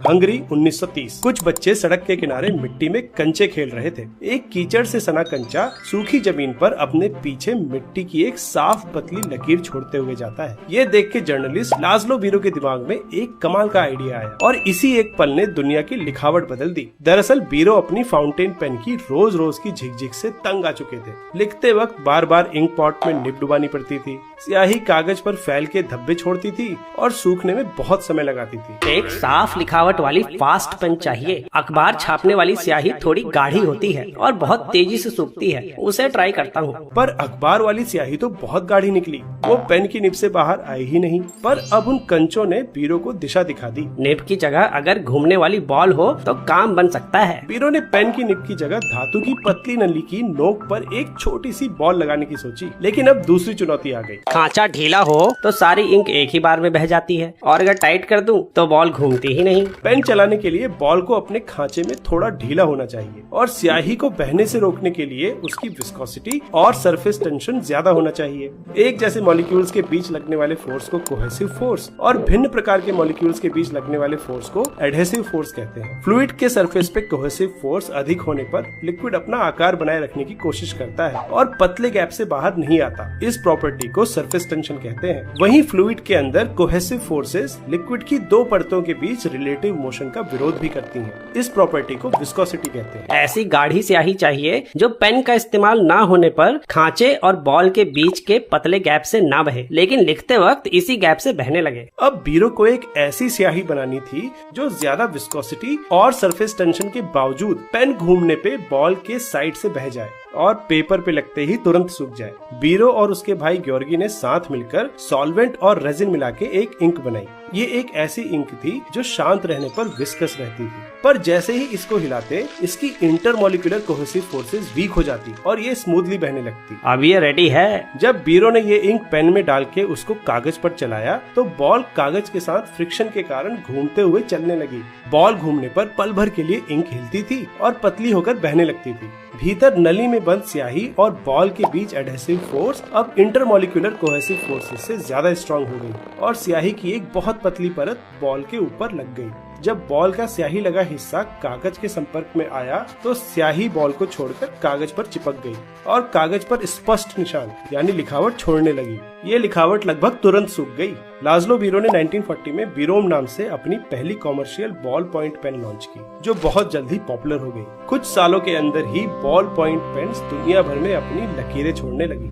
Hungary 1930। कुछ बच्चे सड़क के किनारे मिट्टी में कंचे खेल रहे थे। एक कीचड़ से सना कंचा सूखी जमीन पर अपने पीछे मिट्टी की एक साफ पतली लकीर छोड़ते हुए जाता है। ये देख के जर्नलिस्ट लाज़लो बीरो के दिमाग में एक कमाल का आइडिया आया और इसी एक पल ने दुनिया की लिखावट बदल दी। दरअसल बीरो अपनी फाउंटेन पेन की रोज रोज की झिकझिक से तंग आ चुके थे। लिखते वक्त बार बार इंक पॉट में निब डुबानी पड़ती थी, स्याही कागज पर फैल के धब्बे छोड़ती थी और सूखने में बहुत समय लगाती थी। एक साफ लिखावट वाली फास्ट पेन चाहिए। अखबार छापने वाली स्याही थोड़ी गाढ़ी होती है और बहुत तेजी से सूखती है, उसे ट्राई करता हूँ। पर अखबार वाली स्याही तो बहुत गाढ़ी निकली, वो पेन की निब से बाहर आई ही नहीं। पर अब उन कंचों ने बीरो को दिशा दिखा दी। निब की जगह अगर घूमने वाली बॉल हो तो काम बन सकता है। बीरो ने पेन की निब की जगह धातु की पतली नली की नोक पर एक छोटी सी बॉल लगाने की सोची, लेकिन अब दूसरी चुनौती आ गई। खांचा ढीला हो तो सारी इंक एक ही बार में बह जाती है और अगर टाइट कर दूं तो बॉल घूमती ही नहीं। पेन चलाने के लिए बॉल को अपने खांचे में थोड़ा ढीला होना चाहिए और स्याही को बहने से रोकने के लिए उसकी विस्कोसिटी और सरफेस टेंशन ज्यादा होना चाहिए। एक जैसे मॉलिक्यूल्स के बीच लगने वाले फोर्स को कोहेसिव फोर्स और भिन्न प्रकार के मॉलिक्यूल्स के बीच लगने वाले फोर्स को एडहेसिव फोर्स कहते हैं। फ्लूइड के सरफेस पे कोहेसिव फोर्स अधिक होने पर लिक्विड अपना आकार बनाए रखने की कोशिश करता है और पतले गैप से बाहर नहीं आता। इस प्रॉपर्टी को सरफेस टेंशन कहते हैं। वहीं फ्लूइड के अंदर कोहेसिव फोर्सेस लिक्विड की दो परतों के बीच रिलेटिव मोशन का विरोध भी करती हैं। इस प्रॉपर्टी को विस्कोसिटी कहते हैं। ऐसी गाढ़ी स्याही चाहिए जो पेन का इस्तेमाल ना होने पर खांचे और बॉल के बीच के पतले गैप से ना बहे, लेकिन लिखते वक्त इसी गैप से बहने लगे। अब बीरो को एक ऐसी स्याही बनानी थी जो ज्यादा विस्कोसिटी और सरफेस टेंशन के बावजूद पेन घूमने पे बॉल के साइड से बह जाए और पेपर पे लगते ही तुरंत सूख जाए। बीरो और उसके भाई ग्योर्गी ने साथ मिलकर सॉल्वेंट और रेजिन मिला के एक इंक बनाई। ये एक ऐसी इंक थी जो शांत रहने पर विस्कस रहती थी, पर जैसे ही इसको हिलाते इसकी इंटरमॉलिक्यूलर कोहेसिव फोर्सेस वीक हो जाती और ये स्मूथली बहने लगती। अब ये रेडी है। जब बीरो ने ये इंक पेन में डाल के उसको कागज पर चलाया तो बॉल कागज के साथ फ्रिक्शन के कारण घूमते हुए चलने लगी। बॉल घूमने पर पल भर के लिए इंक हिलती थी और पतली होकर बहने लगती थी। भीतर नली में बंद स्याही और बॉल के बीच एडहेसिव फोर्स अब इंटरमॉलिक्यूलर कोहेसिव फोर्सेस से ज्यादा स्ट्रांग हो गई और स्याही की एक बहुत पतली परत बॉल के ऊपर लग गई। जब बॉल का स्याही लगा हिस्सा कागज के संपर्क में आया तो स्याही बॉल को छोड़कर कागज पर चिपक गई और कागज पर स्पष्ट निशान यानी लिखावट छोड़ने लगी। ये लिखावट लगभग तुरंत सूख गई। लाज़लो बीरो ने 1940 में बीरोम नाम से अपनी पहली commercial ball point pen launch की, जो बहुत जल्द ही पॉपुलर हो गई। कुछ सालों के अंदर ही बॉल पॉइंट पेन्स दुनिया भर में अपनी लकीरें छोड़ने लगी।